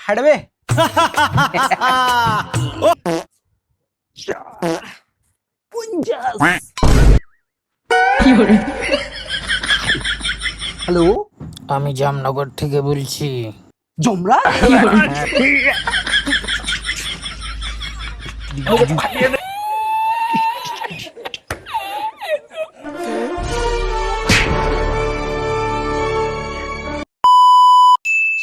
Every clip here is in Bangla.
হাঁটবে। হ্যালো, আমি জামনগর থেকে বলছি। জমরা।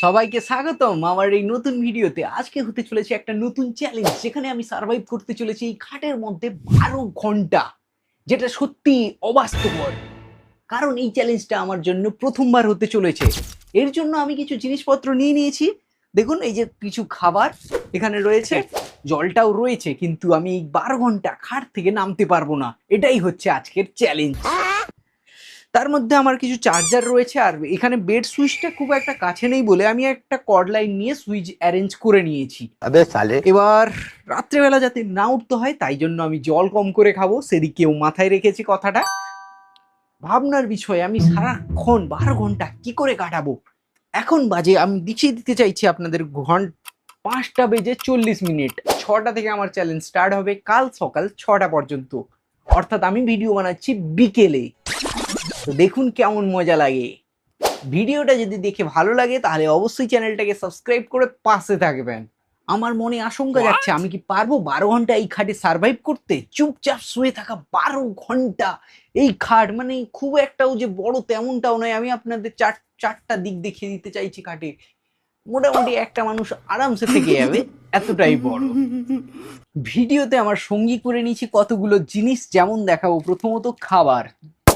সবাইকে স্বাগতম আমার এই নতুন ভিডিওতে। আজকে হতে চলেছে একটা নতুন চ্যালেঞ্জ, যেখানে আমি সার্ভাইভ করতে চলেছি এই খাটের মধ্যে 12 ঘন্টা, যেটা সত্যি অবাস্তবর। কারণ এই চ্যালেঞ্জটা আমার জন্য প্রথমবার হতে চলেছে। এর জন্য আমি কিছু জিনিসপত্র নিয়ে নিয়েছি। দেখুন, এই যে কিছু খাবার এখানে রয়েছে, জলটাও রয়েছে, কিন্তু আমি এই 12 ঘন্টা খাট থেকে নামতে পারবো না। এটাই হচ্ছে আজকের চ্যালেঞ্জ। তার মধ্যে আমার কিছু চার্জার রয়েছে, আর এখানে বেড সুইচটা খুব একটা কাছে নেই বলে আমি একটা কর্ড লাইন নিয়ে সুইচ অ্যারেঞ্জ করে নিয়েছি। এবার রাত্রেবেলা যাতে না উঠতে হয়, তাই জন্য আমি জল কম করে খাবো, সেদিকেও মাথায় রেখেছি কথাটা। ভাবনার বিষয়, আমি সারাক্ষণ 12 ঘন্টা কি করে কাটাবো। এখন বাজে, আমি দেখিয়ে দিতে চাইছি আপনাদের, 5টা বেজে 40 মিনিট। 6টা থেকে আমার চ্যালেঞ্জ স্টার্ট হবে, কাল সকাল 6টা পর্যন্ত। অর্থাৎ আমি ভিডিও বানাচ্ছি বিকেলে। তো দেখুন কেমন মজা লাগে। ভিডিওটা যদি দেখে ভালো লাগে তাহলে অবশ্যই চ্যানেলটাকে সাবস্ক্রাইব করে পাশে থাকবেন। আমার মনে আশঙ্কা যাচ্ছে, আমি কি পারবো 12 ঘন্টা এই খাটে সার্ভাইভ করতে? চুপচাপ শুয়ে থাকা 12 ঘন্টা এই খাট, মানে খুব একটাও যে বড় তেমনটাও নয়। আমি আপনাদের চারটা দিক দেখিয়ে দিতে চাইছি খাটে। মোটামুটি একটা মানুষ আরামসে থেকে যাবে, এতটাই বড়। ভিডিওতে আমার সঙ্গী করে নিয়েছি কতগুলো জিনিস, যেমন দেখাবো প্রথমত খাবার।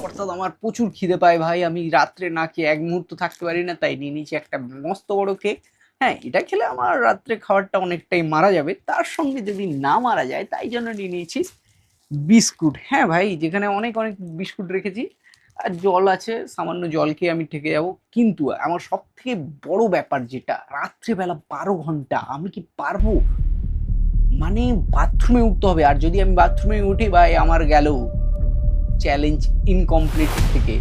অর্থাৎ আমার প্রচুর খিদে পায় ভাই, আমি রাত্রে না খেয়ে এক মুহূর্ত থাকতে পারি না, তাই নিয়ে নিয়েছি একটা মস্ত বড় কেক। হ্যাঁ, এটা খেলে আমার রাত্রে খাবারটা অনেকটাই মারা যাবে, তার সঙ্গে যদি না মারা যায় তাই জন্য নিয়ে নিয়েছি বিস্কুট। হ্যাঁ ভাই, যেখানে অনেক অনেক বিস্কুট রেখেছি, আর জল আছে, সামান্য জল খেয়ে আমি ঠেকে যাবো। কিন্তু আমার সব থেকে বড় ব্যাপার যেটা, রাত্রেবেলা 12 ঘন্টা আমি কি পারবো? মানে বাথরুমে উঠতে হবে, আর যদি আমি বাথরুমে উঠি ভাই, আমার গেল চ্যালেঞ্জ ইনকমপ্লিট থেকে।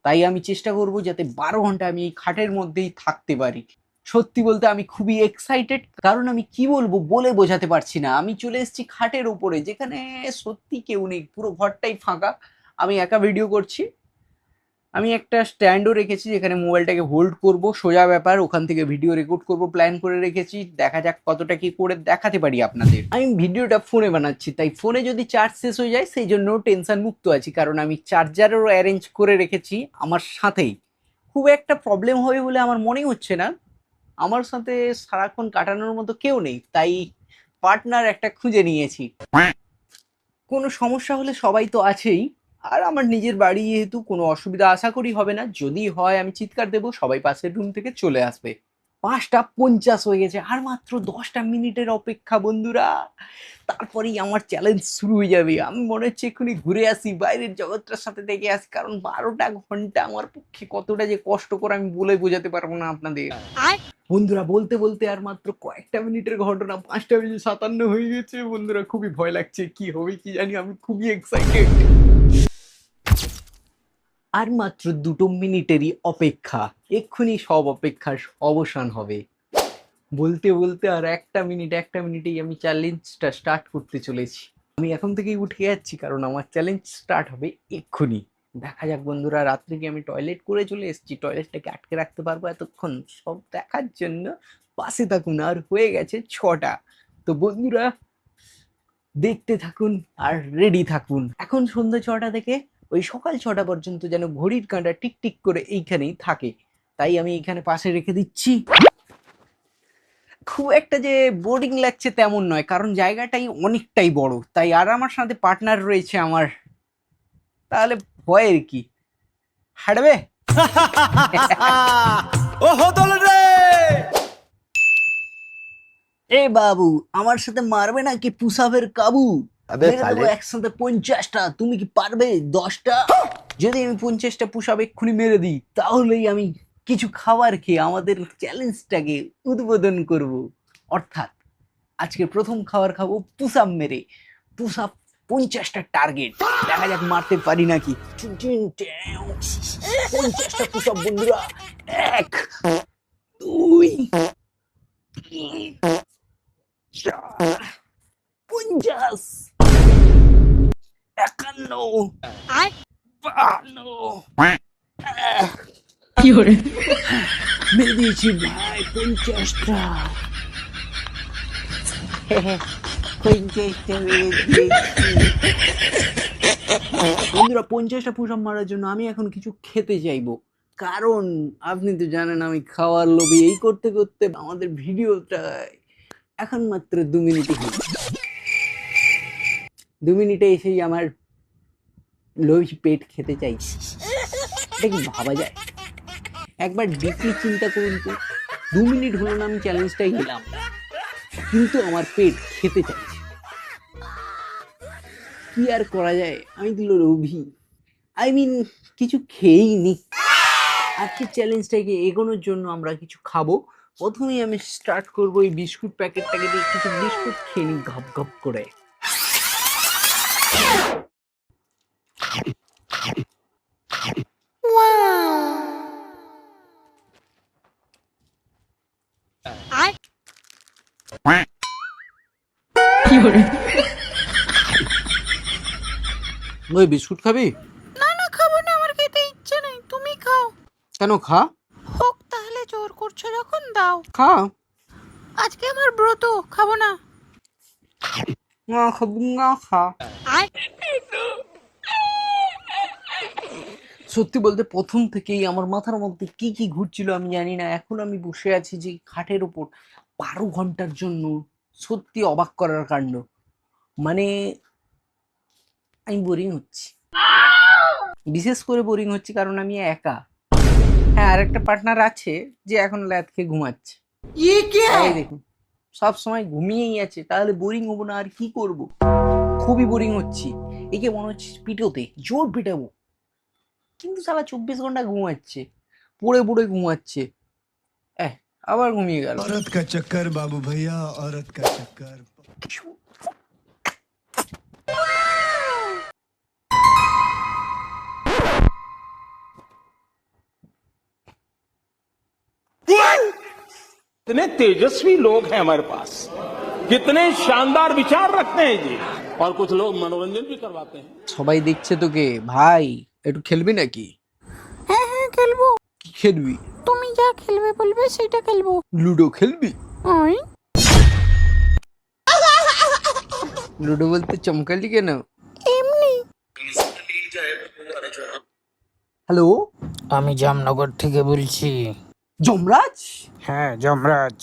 তাই আমি চেষ্টা করব যাতে 12 ঘন্টা আমি এই খাটের মধ্যেই থাকতে পারি। সত্যি বলতে আমি খুবই এক্সাইটেড, কারণ আমি কি বলবো বলে বোঝাতে পারছি না। আমি চলে এসেছি খাটের উপরে, যেখানে সত্যি কেউ নেই, পুরো ঘরটাই ফাঁকা। আমি একা ভিডিও করছি। আমি একটা স্ট্যান্ডও রেখেছি যেখানে মোবাইলটাকে হোল্ড করব, সোজা ব্যাপার। ওখান থেকে ভিডিও রেকর্ড করব প্ল্যান করে রেখেছি। দেখা যাক কতটা কি করে দেখাতে পারি আপনাদের। আমি ভিডিওটা ফোনে বানাচ্ছি, তাই ফোনে যদি চার্জ শেষ হয়ে যায় সেই জন্য টেনশন মুক্ত আছি, কারণ আমি চার্জারও অ্যারেঞ্জ করে রেখেছি আমার সাথেই। খুব একটা প্রবলেম হবে বলে আমার মনে হচ্ছে না। আমার সাথে সারাক্ষণ কাটানোর মতো কেউ নেই, তাই পার্টনার একটা খুঁজে নিয়েছি। কোনো সমস্যা হলে সবাই তো আছেই। আর আমার নিজের বাড়ি, যেহেতু কোনো অসুবিধা আশা করি হবে না। যদি হয় আমি চিৎকার দেবো, সবাই পাশের রুম থেকে চলে আসবে। 5টা 50 হয়ে গেছে, আর মাত্র 10টা মিনিটের অপেক্ষা বন্ধুরা। তারপরেই আমার চ্যালেঞ্জ শুরু হয়ে যাবে। আমি মনে হচ্ছে এক্ষুনি ঘুরে আসি, বাইরের জগৎটার সাথে দেখে আসি, কারণ 12টা ঘন্টা আমার পক্ষে কতটা যে কষ্টকর আমি বলে বোঝাতে পারবো না আপনাদের। বন্ধুরা, বলতে বলতে আর মাত্র কয়েকটা মিনিটের ঘটনা, 5টা বেজে 57 হয়ে গেছে। বন্ধুরা, খুবই ভয় লাগছে, কি হবে কি জানি। আমি খুবই এক্সাইটেড। আর মাত্র 2 মিনিটেরই অপেক্ষা, এক্ষুনি সব অপেক্ষার অবসান হবে। বলতে বলতে আর একটা মিনিটেই আমি চ্যালেঞ্জটা স্টার্ট করতে চলেছি। আমি এখন থেকেই উঠে যাচ্ছি, কারণ আমার চ্যালেঞ্জ স্টার্ট হবে এক্ষুনি। দেখা যাক বন্ধুরা, রাত্রে কি আমি টয়লেট করে চলে এসেছি, টয়লেটটাকে আটকে রাখতে পারবো এতক্ষণ, সব দেখার জন্য পাশে থাকুন। আর হয়ে গেছে 6টা। তো বন্ধুরা, দেখতে থাকুন আর রেডি থাকুন। এখন সন্ধ্যা 6টা থেকে ওই সকাল 6টা পর্যন্ত যেন ঘড়ির কাঁটা টিক টিক করে এইখানেই থাকে, তাই আমি এখানে পাশে রেখে দিচ্ছি। খুব একটা যে বোরিং লাগছে তেমন নয়, কারণ জায়গাটাই অনেকটাই বড়, তাই। আর আমার সাথে পার্টনার রয়েছে আমার, তাহলে ভয়ের কি, হাঁটবে। ও হতল রে। এ বাবু, আমার সাথে মারবে নাকি পুষাবের কাবু? আবে মেরে দেবো সালে। একসাথে 50টা, তুমি কি পারবে 10টা? যদি আমি 50টা পুষাব এক্ষুনি মেরে দিই, তাহলেই আমি কিছু খাবার খেয়ে আমাদের চ্যালেঞ্জটাকে উদ্বোধন করব। অর্থাৎ আজকে প্রথম খাবার খাবো পুষাপ মেরে। পুষাপ 50টা টার্গেট, দেখা যাক মারতে পারি নাকি। 50টা পুষাপ বন্ধুরা। 1 2 মেরে দিয়েছি ভাই 50টা। 50টা মেরে দিয়েছি। বন্ধুরা 50টা পুশ আপ মারার জন্য আমি এখন কিছু খেতে চাইবো, কারণ আপনি তো জানেন আমি খাওয়ার লোভে এই করতে করতে আমাদের ভিডিওটা এখন মাত্র 2 মিনিটই হলো। 2 মিনিটে এসেই আমার লোভী পেট খেতে চাইছি, এটা কি ভাবা যায়? একবার ডিপলি চিন্তা করুন তো, 2 মিনিট হলো না আমি চ্যালেঞ্জটাই গেলাম, কিন্তু আমার পেট খেতে চাইছে। কি আর করা যায়, আমি তো লোভী, কিছু খেয়েই নি। আজকের চ্যালেঞ্জটাকে এগোনোর জন্য আমরা কিছু খাবো। প্রথমেই আমি স্টার্ট করবো এই বিস্কুট প্যাকেটটাকে দিয়ে, কিছু বিস্কুট খেয়ে নি ঘপ ঘপ করে। ওই বিস্কুট খাবি? না না, খাবো না, আমার খেতে ইচ্ছে নেই, তুমি খাও। কেন? খা। হোক তাহলে, জোর করছো যখন দাও। খা। আজকে আমার ব্রত, খাবো না। না খাবি না, খা। সত্যি বলতে প্রথম থেকেই আমার মাথার মধ্যে কি কি ঘুরছিল আমি জানি না। এখন আমি বসে আছি যে খাটের ওপর 12 ঘন্টার জন্য, সত্যি অবাক করার কাণ্ড। মানে আমি বোরিং হচ্ছি, বিশেষ করে বোরিং হচ্ছি কারণ আমি একা। হ্যাঁ, আর একটা পার্টনার আছে যে এখন ল্যাদ খেয়ে ঘুমাচ্ছে। এই দেখুন, সব সময় ঘুমিয়েই আছে, তাহলে বোরিং হবো না আর কি করব? খুবই বোরিং হচ্ছি। একে মনে হচ্ছে পিটোতে, জোর পিটাবো, কিন্তু সালা 24 ঘন্টা ঘুমাচ্ছে, পড়ে পড়ে ঘুমাচ্ছে। আবার ঘুমিয়ে গেল। औरत का चक्कर बाबू भैया, औरत का चक्कर। कितने तेजस्वी लोग हैं हमारे पास, कितने शानदार विचार रखते हैं जी। और कुछ लोग मनोरंजन भी करवाते हैं। সবাই দেখছে তোকে ভাই, একটু খেলবি নাকি? হ্যাঁ হ্যাঁ, খেলবো। কি খেলবি? তুমি যা খেলবে বলবে সেটা খেলবো। লুডো খেলবি? ওই লুডো বলতে চমকালি কেন? এমনি। হ্যালো, আমি জামনগর থেকে বলছি। যমরাজ? হ্যাঁ, যমরাজ।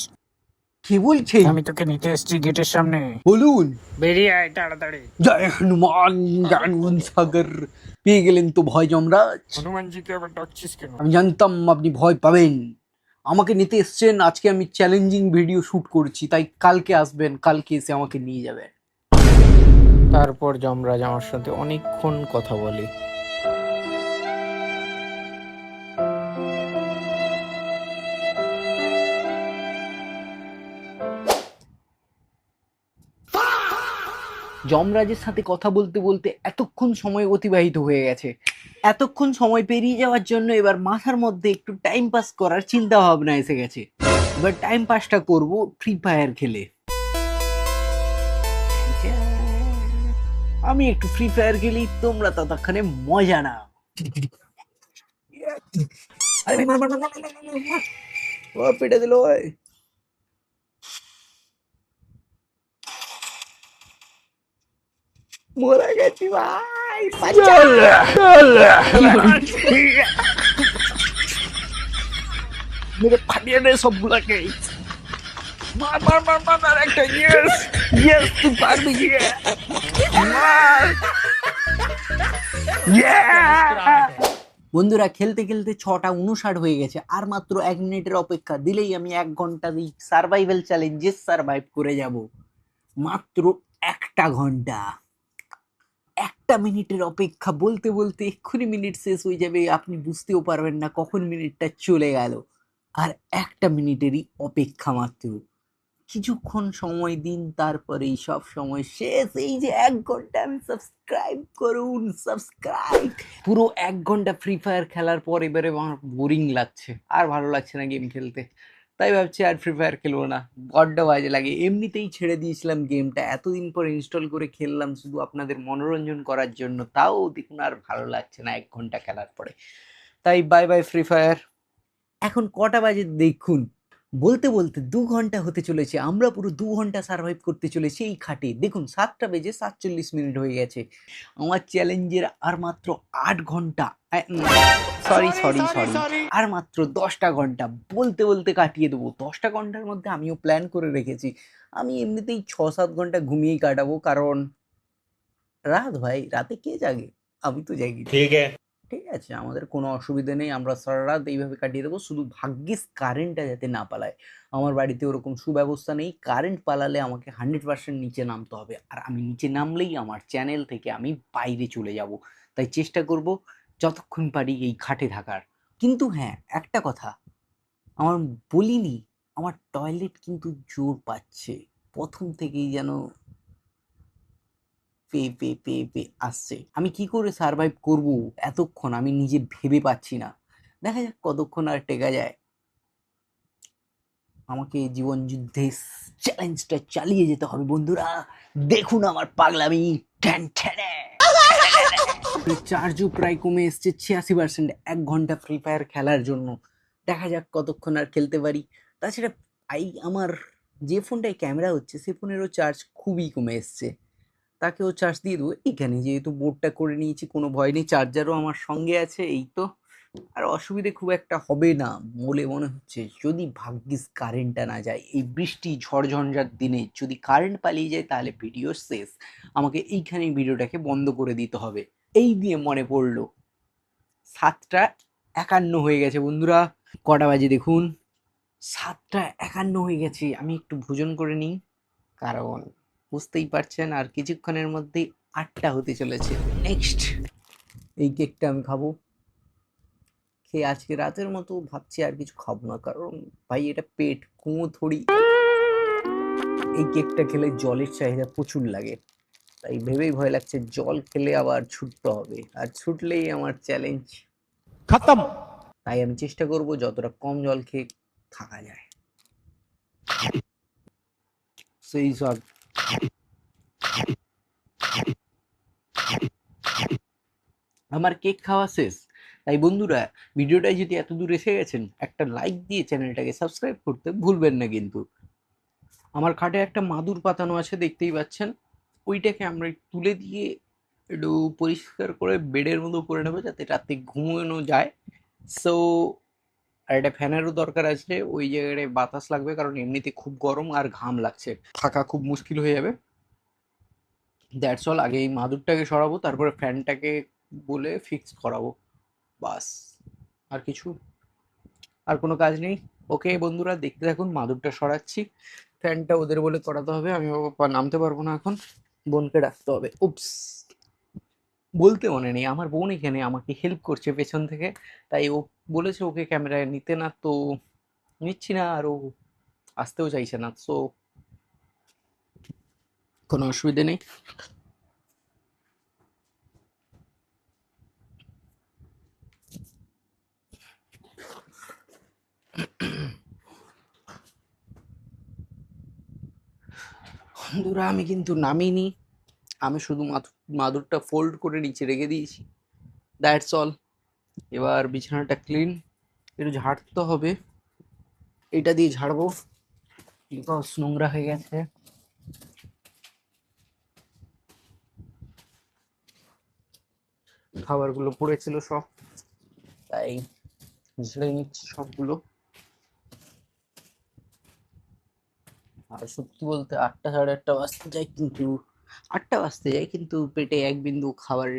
কে বলছেন? আমি তোকে নিতে এসেছি গেটের সামনে, বলুন। বেরিয়ে আয় তাড়াতাড়ি। জয় হনুমান জ্ঞান সাগর। পেয়ে গেলেন তো ভয় যমরাজ। হনুমানজিকে আবার ডাকছিস কেন? আমি জানতাম আপনি ভয় পাবেন। আমাকে নিতে এসছেন, আজকে আমি চ্যালেঞ্জিং ভিডিও শুট করছি, তাই কালকে আসবেন, কালকে এসে আমাকে নিয়ে যাবেন। তারপর যমরাজ আমার সাথে অনেকক্ষণ কথা বলে। যমরাজের সাথে কথা বলতে বলতে এতক্ষণ সময় অতিবাহিত হয়ে গেছে। এতক্ষণ সময় পেরিয়ে যাওয়ার জন্য এবার মাথার মধ্যে একটু টাইম পাস করার চিন্তা ভাবনা এসে গেছে। এবার টাইম পাসটা করব ফ্রি ফায়ার খেলে। আমি একটু ফ্রি ফায়ার খেলি, তোমরা ততক্ষণে মজা নাও। আরে মার মার মার মার মার মার মার। ও পেটে দিল। ওই মরে গেছি ভাই। মেরে ফাটিয়ে দে সবগুলাকে। মার মার মার মার মার একটা। ইয়েস ইয়েস, তুই পারবি। মার। বন্ধুরা খেলতে খেলতে 6:59 হয়ে গেছে, আর মাত্র 1 মিনিটের অপেক্ষা দিলেই আমি 1 ঘন্টা এই সার্ভাইভাল চ্যালেঞ্জে সার্ভাইভ করে যাব। মাত্র 1টা ঘন্টা, 1টা মিনিটের অপেক্ষা। বলতে বলতে এক্ষুনি মিনিট শেষ হয়ে যাবে, আপনি বুঝতেও পারবেন না কখন মিনিটটা চলে গেল। আর 1টা মিনিটেরই অপেক্ষা মাত্র। কিছুক্ষণ সময় দিন, তারপরেই সব সময় শেষ। এই যে 1 ঘন্টা, আমি সাবস্ক্রাইব করুন, সাবস্ক্রাইব। পুরো 1 ঘন্টা ফ্রি ফায়ার খেলার পর এবারে আমার বোরিং লাগছে, আর ভালো লাগছে না গেম খেলতে। তাই ভাবছি আর ফ্রি ফায়ার খেলবো না, বড্ড বাজে লাগে। এমনিতেই ছেড়ে দিয়েছিলাম গেমটা, এতদিন পর ইনস্টল করে খেললাম শুধু আপনাদের মনোরঞ্জন করার জন্য, তাও দেখুন আর ভালো লাগছে না 1 ঘন্টা খেলার পরে। তাই বাই বাই ফ্রি ফায়ার। এখন কটা বাজে দেখুন, বলতে বলতে 2 ঘন্টা হতে চলেছে, আমরা পুরো 2 ঘন্টা সার্ভাইভ করতে চলেছি এই খাটে। দেখুন 7টা বেজে 47 মিনিট হয়ে গেছে। আমার চ্যালেঞ্জের আর মাত্র 8 ঘন্টা, সরি সরি সরি, আর মাত্র 10টা ঘন্টা বলতে বলতে কাটিয়ে দেবো। 10টা ঘন্টার মধ্যে আমিও প্ল্যান করে রেখেছি, আমি এমনিতেই 6-7 ঘন্টা ঘুমিয়েই কাটাবো, কারণ রাত ভাই, রাতে কে জাগে? আমি তো জাগি। ঠিক আছে, আমাদের কোনো অসুবিধা নেই, আমরা সারা রাত এইভাবে কাটিয়ে দেবো। শুধু ভাগ্যিস কারেন্টটা যাতে না পালায়। আমার বাড়িতে ওরকম সুব্যবস্থা নেই, কারেন্ট পালালে আমাকে 100% নিচে নামতে হবে, আর আমি নিচে নামলেই আমার চ্যানেল থেকে আমি বাইরে চলে যাব। তাই চেষ্টা করব যতক্ষণ পারি এই খাটে থাকার। কিন্তু হ্যাঁ, একটা কথা আমার বলিনি, আমার টয়লেট কিন্তু জোর পাচ্ছে, প্রথম থেকেই যেন পে পে পে পে আসছে। আমি কি করে সার্ভাইভ করব এতক্ষণ, আমি নিজে ভেবে পাচ্ছি না। দেখা যাক কতক্ষণ আর টেকা যায়। আমাকে জীবন যুদ্ধে চ্যালেঞ্জটা চালিয়ে যেতে হবে বন্ধুরা। দেখুন আমার পাগলামি। ঠ্যান ঠ্যানে। চার্জও প্রায় কমে এসছে 86%। 1 ঘন্টা ফ্রি ফায়ার খেলার জন্য। দেখা যাক কতক্ষণ আর খেলতে পারি। তাছাড়া আমার যে ফোনটায় ক্যামেরা হচ্ছে সে ফোনেরও চার্জ খুবই কমে এসছে, তাকেও চার্জ দিয়ে দেবো। এখানে যেহেতু বোর্ডটা করে নিয়েছি, কোনো ভয় নেই, চার্জারও আমার সঙ্গে আছে। এই তো, আর অসুবিধে খুব একটা হবে না বলে মনে হচ্ছে। যদি ভাগ্যিস কারেন্টটা না যায়, এই বৃষ্টি ঝড়ঝঞ্ঝার দিনে যদি কারেন্ট পালিয়ে যায় তাহলে ভিডিও শেষ। আমাকে এইখানেই ভিডিওটাকে বন্ধ করে দিতে হবে। এই দিয়ে মনে পড়লো 7টা 51 হয়ে গেছে বন্ধুরা। কটা বাজে দেখুন, 7টা 51 হয়ে গেছে। আমি একটু ভোজন করে নিই, কারণ বুঝতেই পারছেন আর কিছুক্ষণের মধ্যেই 8টা হতে চলেছে। নেক্সট এই কেকটা আমি খাবো। খেয়ে আজকে রাতের মতো ভাবছি আর কিছু খাবো না, কারণ ভাই এটা পেট কুঁয়ো থড়ি। এই কেকটা খেলে জলের চাহিদা প্রচুর লাগে, তাই ভেবেই ভয় লাগছে জল খেলে আবার ছুটতে হবে, আর ছুটলেই আমার চ্যালেঞ্জ খতম। তাই আমি চেষ্টা করব যতটা কম জল খেয়ে থাকা যায়। সেই সব আমার কেক খাওয়া শেষ। তাই বন্ধুরা, ভিডিওটা যদি এত দূর এসে গেছেন, একটা লাইক দিয়ে চ্যানেলটাকে সাবস্ক্রাইব করতে ভুলবেন না কিন্তু। আমার খাটে একটা মাদুর পাতানো আছে, দেখতেই পাচ্ছেন। ওইটাকে আমরা তুলে দিয়ে একটু পরিষ্কার করে বেডের মতো করে নেবো, যাতে রাতে ঘুমানো যায়। সো আর একটা ফ্যানেরও দরকার আছে, ওই জায়গায় বাতাস লাগবে, কারণ এমনিতে খুব গরম আর ঘাম লাগছে, থাকা খুব মুশকিল হয়ে যাবে। That's all. আগে এই মাদুরটাকে সরাবো, তারপরে ফ্যানটাকে বলে ফিক্স করাবো, বাস। আর কিছু, আর কোনো কাজ নেই। ওকে বন্ধুরা, দেখতে থাকুন, মাদুরটা সরাচ্ছি, ফ্যানটা ওদের বলে করাতে হবে, আমি বাবা নামতে পারবো না এখন, বোনকে ডাকতে হবে। উপস, বলতে মনে নেই, আমার বোন এখানে আমাকে হেল্প করছে পেছন থেকে, তাই ও বলেছে ওকে ক্যামেরায় নিতে না, তো নিচ্ছি না, আর ও আসতেও চাইছে না, সো কোনো অসুবিধে নেই। বন্ধুরা, আমি কিন্তু নামিনি, আমি শুধু মাদুরটা ফোল্ড করে নিচে রেখে দিয়েছি, দ্যাটস অল। এবার বিছানাটা ক্লিন, একটু ঝাড়তে হবে, এটা দিয়ে ঝাড়বো, বিকজ নোংরা হয়ে গেছে। খাবারগুলো পড়েছিল সব, তাই ঝেড়ে নিচ্ছি সবগুলো। আর সত্যি বলতে 8টা 8:30 বাজতে যায়, কিন্তু 8টা বাজতে যায়, কিন্তু পেটে এক বিন্দু খাবার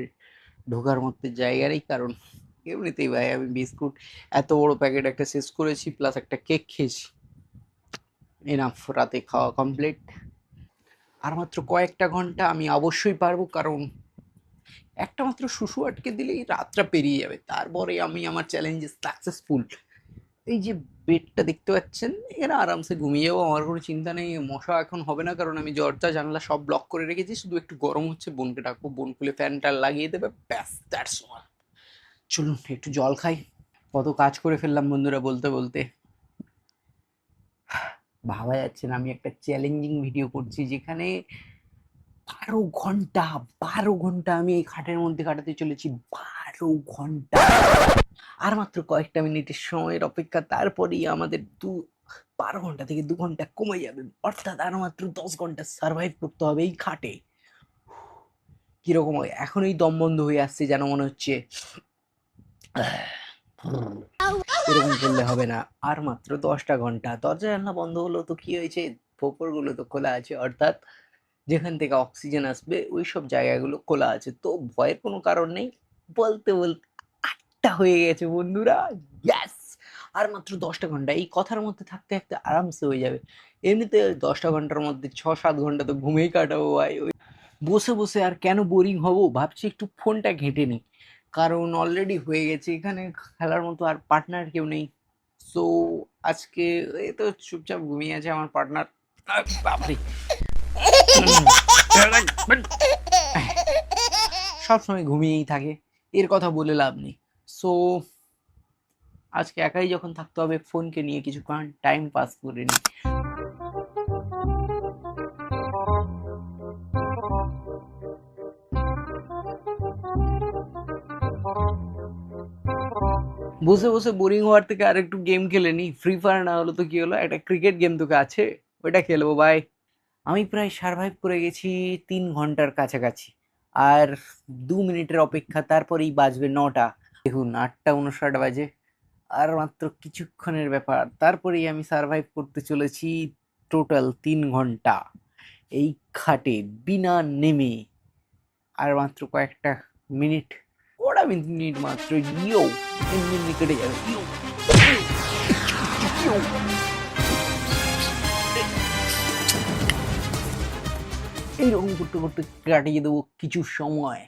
ঢোকার মধ্যে জায়গা নেই, কারণ এমনিতেই ভাই আমি বিস্কুট এত বড় প্যাকেট একটা শেষ করেছি, প্লাস একটা কেক খেয়েছি। এনাফ, রাতে খাওয়া কমপ্লিট। আর মাত্র কয়েকটা ঘন্টা আমি অবশ্যই পারবো, কারণ একটা মাত্র শুশু আটকে দিলেই রাতটা পেরিয়ে যাবে, তারপরে আমি আমার চ্যালেঞ্জে সাকসেসফুল। এই যে বেডটা দেখতে পাচ্ছেন, এরা আরামসে ঘুমিয়ে যাবো, আমার কোনো চিন্তা নেই। মশা এখন হবে না, কারণ আমি দরজা জানলা সব ব্লক করে রেখেছি, শুধু একটু গরম হচ্ছে, বোনকে ডাকবো, বোন খুলে ফ্যানটা লাগিয়ে দেবে, ব্যাস, দ্যাটস অল। চলুন একটু জল খাই। কত কাজ করে ফেললাম বন্ধুরা বলতে বলতে, ভাবা যাচ্ছে না আমি একটা চ্যালেঞ্জিং ভিডিও করছি, যেখানে 12 ঘন্টা আমি এই খাটের মধ্যে কাটাতে চলেছি। 12 ঘন্টা। আর মাত্র কয়েকটা মিনিটের সময়ের অপেক্ষা, তারপরেই আমাদের 12 ঘন্টা থেকে 2 ঘন্টা কমে যাবে, অর্থাৎ আর মাত্র 10 ঘন্টা সার্ভাইভ করতে হবে এই খাটে। কিরকম হয় এখনই দম বন্ধ হয়ে আসছে, যেন মনে হচ্ছে এরকম করলে হবে না। আর মাত্র 10টা ঘন্টা। দরজা জানলা বন্ধ হলো তো কি হয়েছে, গুলো তো খোলা আছে, অর্থাৎ যেখান থেকে অক্সিজেন আসবে ওই সব জায়গাগুলো খোলা আছে, তো ভয়ের কোনো কারণ নেই। বলতে বলতে 8টা হয়ে গেছে বন্ধুরা, ইয়াস! আর মাত্র 10টা ঘন্টা, এই কথার মধ্যে থাকতে থাকতে আরামসে হয়ে যাবে। এমনিতে 10টা ঘন্টার মধ্যে 6-7 ঘন্টা তো ঘুমেই কাটাবো ভাই। ওই বসে বসে আর কেন বোরিং হব, ভাবছি একটু ফোনটা ঘেঁটে নিই, কারণ অলরেডি হয়ে গেছে, এখানে খেলার মতো আর পার্টনার কেউ নেই। সো আজকে এই তো চুপচাপ ঘুমিয়ে আছে আমার পার্টনার। বাপরে, সবসময় ঘুমিয়েই থাকে, এর কথা বলে লাভ নেই। সো আজকে একাই যখন থাকতে হবে, ফোনকে নিয়ে কিছুক্ষণ টাইম পাস করে নিই। বসে বসে বোরিং হওয়ার থেকে আর একটু গেম খেলে নি। ফ্রি ফায়ার না হলো তো কি হলো, একটা ক্রিকেট গেম তো আছে, ওইটা খেলবো ভাই। আমি প্রায় সার্ভাইভ করে গেছি 3 ঘন্টার কাছাকাছি, আর 2 মিনিটের অপেক্ষা, তারপরেই বাজবে 9টা। দেখুন 8টা 59 বাজে, আর মাত্র কিছুক্ষণের ব্যাপার, তারপরেই আমি সার্ভাইভ করতে চলেছি টোটাল 3 ঘন্টা এই খাটে বিনা নেমে। আর মাত্র কয়েকটা মিনিট, কটা মিনিট মাত্র, ইয়ো এমনি এমনি কেটে যাবে, ইয়ো ইয়ো। এইরকম করতে করতে কাটিয়ে দেবো কিছু সময়।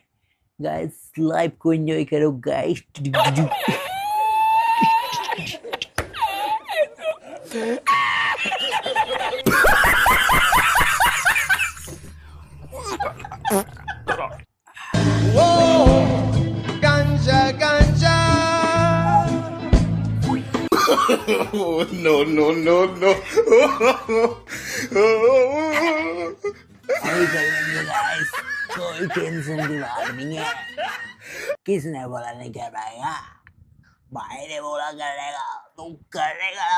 গাইস লাইভ কো এনজয় করো guys. Ganja, ganja. Oh, no, no, no, no. अभी करेंगे गाइस, कोई टेंशन की बात नहीं है। किसने बोला नहीं कर पाएगा, भाई ने बोला करेगा तो करेगा,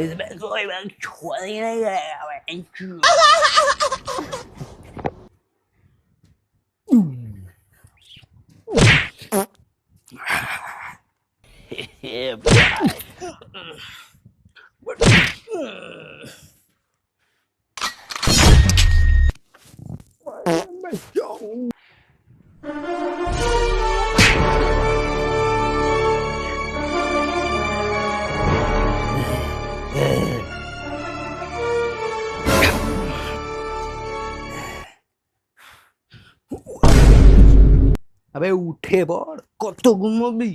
इसमें कोई बात छोड़ ही नहीं करेगा भाई। Yeah, আবে উঠে পড়, কত ঘুমাবি,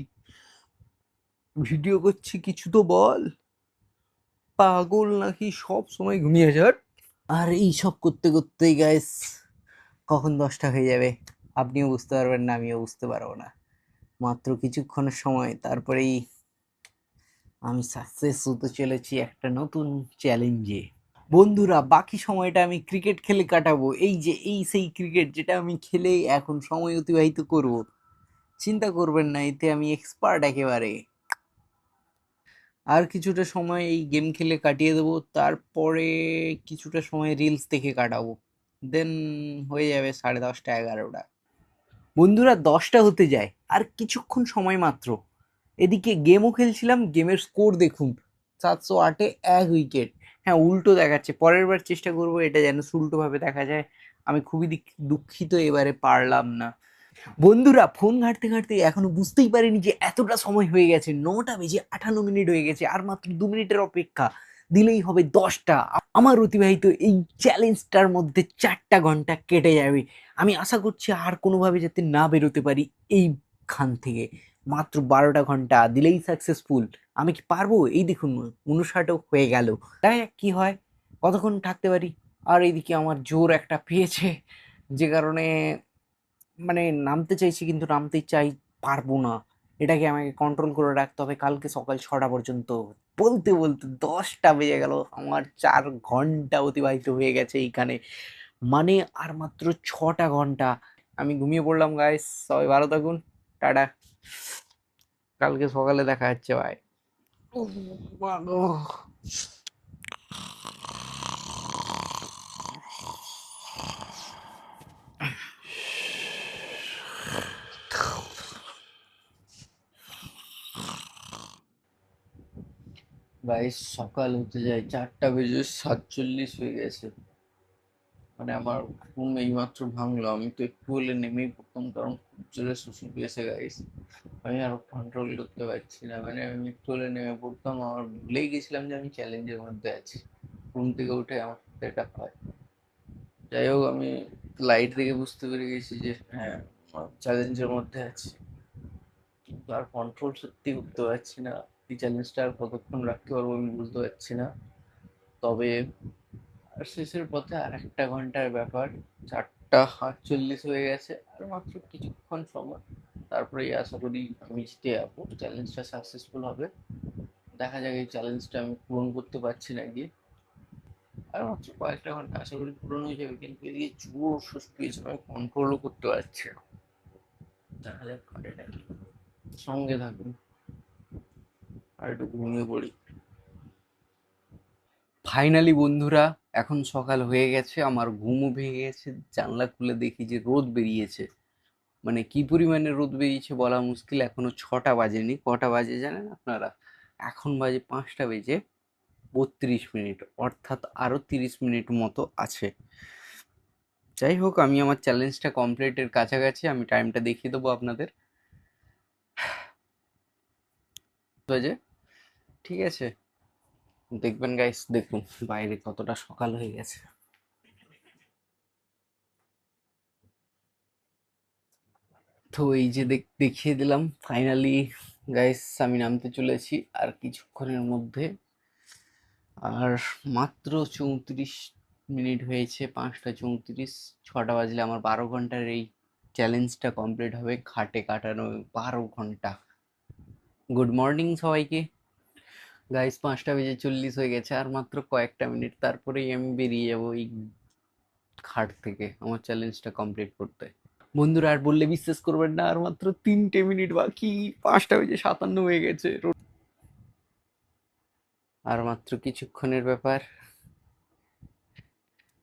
ভিডিও করছি কিছু তো বল, পাগল নাকি সব সময় ঘুমিয়ে যাট। আর এই সব করতে করতেই গাইস কখন 10টা হয়ে যাবে আপনিও বুঝতে পারবেন না, আমিও বুঝতে পারবো না। মাত্র কিছুক্ষণের সময়, তারপরেই আমি সাকসেস হতে চলেছি একটা নতুন চ্যালেঞ্জে। বন্ধুরা বাকি সময়টা আমি ক্রিকেট খেলে কাটাবো, এই সেই ক্রিকেট যেটা আমি খেলে এখন সময় অতিবাহিত করব। চিন্তা করবেন না, এতে আমি এক্সপার্ট একেবারে। আর কিছুটা সময় এই গেম খেলে কাটিয়ে দেবো, তারপরে কিছুটা সময় রিলস দেখে কাটাবো, দেন হয়ে যাবে 10:30 11টা। বন্ধুরা 10টা হতে যায় আর কিছুক্ষণ সময় মাত্র। এদিকে গেমও খেলছিলাম, গেমের স্কোর দেখুন 708-এ 1 উইকেট। হ্যাঁ উল্টো দেখাচ্ছে, পরের বার চেষ্টা করবো এটা যেন উল্টো ভাবে দেখা যায়। আমি খুবই দুঃখিত, এবারে পারলাম না। বন্ধুরা ফোন ঘাঁটতে ঘাঁটতে এখনো বুঝতেই পারিনি যে এতটা সময় হয়ে গেছে, 9টা বেজে 58 মিনিট হয়ে গেছে, আর মাত্র 2 মিনিটের অপেক্ষা, দিলেই হবে 10টা। আমার অতিবাহিত এই চ্যালেঞ্জটার মধ্যে 4টা ঘন্টা কেটে যাবে। আমি আশা করছি আর কোনোভাবে যাতে না বেরোতে পারি এইখান থেকে। মাত্র 12টা ঘন্টা দিলেই সাকসেসফুল। আমি কি পারবো? এই দেখুন 59ও হয়ে গেল, তাই কি হয় কতক্ষণ থাকতে পারি। আর এইদিকে আমার জোর একটা পেয়েছে, যে কারণে মানে নামতে চাইছি কিন্তু নামতে চাই, পারবো না। এটাকে আমাকে কন্ট্রোল করে রাখতে হবে কালকে সকাল 6টা পর্যন্ত। বলতে বলতে 10টা বেজে গেল, আমার 4 ঘন্টা অতিবাহিত হয়ে গেছে এইখানে, মানে আর মাত্র 6টা ঘন্টা। আমি ঘুমিয়ে পড়লাম গাইস, সবাই ভালো থাকুন, টাটা, কালকে সকালে দেখা যাচ্ছে, ভাই। গাইস সকাল হতে যায়, 4:47 হয়ে গেছে। মানে আমার ঘুম এইমাত্র ভাঙলো, আমি তো একটু হলে নেমেই পড়তাম, কারণ খুব জোরে সুসু পেয়েছে গাইস। আমি আরো কন্ট্রোল করতে পারছি না, মানে আমি একটু হলে নেমে পড়তাম। আমার ভুলেই গেছিলাম যে আমি চ্যালেঞ্জের মধ্যে আছি। ঘুম থেকে উঠে আমার সাথে এটা হয়। যাই হোক, আমি লাইট দেখে বুঝতে পেরে গেছি যে হ্যাঁ, চ্যালেঞ্জের মধ্যে আছি, কিন্তু আর কন্ট্রোল সত্যি করতে পারছি না। এই চ্যালেঞ্জটা আর কতক্ষণ রাখতে পারবো আমি বুঝতে পারছি না। তবে আর শেষের পথে আর 1 ঘন্টার ব্যাপার। 4:48 হয়ে গেছে, আর মাত্র কিছুক্ষণ সময়, তারপরেই আশা করি আমি জিতে যাবো, চ্যালেঞ্জটা সাকসেসফুল হবে। দেখা যাক এই চ্যালেঞ্জটা আমি পূরণ করতে পারছি নাকি। আর মাত্র কয়েকটা ঘন্টা, আশা করি পূরণ হয়ে যাবে, কিন্তু এদিকে জোর সুস্থ পেয়েছে, আমি কন্ট্রোলও করতে পারছি না। দেখা যাক ঘটে নাকি। সঙ্গে থাকুন, আর একটু ঘুমিয়ে পড়ি। ফাইনালি বন্ধুরা, এখন সকাল হয়ে গেছে, আমার ঘুমও ভেঙে গেছে। জানলা খুলে দেখি যে রোদ বেরিয়েছে। মানে কি পরিমাণে রোদ বেরিয়েছে বলা মুশকিল। এখনো 6টা বাজেনি। কটা বাজে জানেন আপনারা? এখন বাজে 5টা বেজে 32 মিনিট, অর্থাৎ আরো 30 মিনিট মতো আছে। যাই হোক, আমি আমার চ্যালেঞ্জটা কমপ্লিটের কাছাকাছি। আমি টাইমটা দেখিয়ে দেবো আপনাদের। বাজে, ঠিক আছে, দেখবেন গাইস, দেখুন বাইরে কতটা সকাল হয়ে গেছে। তো এই যে দেখিয়ে দিলাম ফাইনালি গাইস, আমি নামতে চলেছি আর কিছুক্ষণের মধ্যে। আর মাত্র 34 মিনিট হয়েছে, 5টা 34। 6টা বাজলে আমার 12 ঘন্টার এই চ্যালেঞ্জটা কমপ্লিট হবে, খাটে কাটানো 12 ঘন্টা। গুড মর্নিং সবাইকে। গাইস 5টা বেজে 40 হয়ে গেছে, আর মাত্র কয়েকটা মিনিট, তারপরেই আমি বেরিয়ে যাবো এই খাট থেকে আমার চ্যালেঞ্জটা কমপ্লিট করতে। বন্ধুরা আর বললে বিশ্বাস করবেন না, আর মাত্র 3টে মিনিট বাকি, 5টা বেজে 57 হয়ে গেছে। আর মাত্র কিছুক্ষণের ব্যাপার,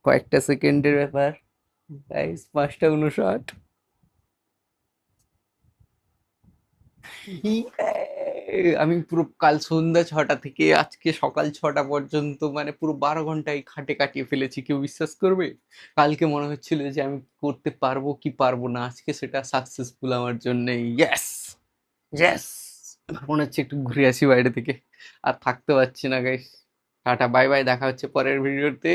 কয়েকটা সেকেন্ডের ব্যাপার। গাইস 5টা 59। আমি পুরো কাল সন্ধ্যা 6টা থেকে আজকে সকাল 6টা পর্যন্ত, মানে পুরো 12 ঘন্টায় খাটে কাটিয়ে ফেলেছি, কেউ বিশ্বাস করবে? কালকে মনে হচ্ছিল যে আমি করতে পারবো কি পারবো না, আজকে সেটা সাকসেসফুল আমার জন্য। Yes, yes. মনে হচ্ছে একটু ঘুরে আসি বাইরে থেকে, আর থাকতে পারছি না গাইস। টাটা, বাই বাই, দেখা হচ্ছে পরের ভিডিওতে।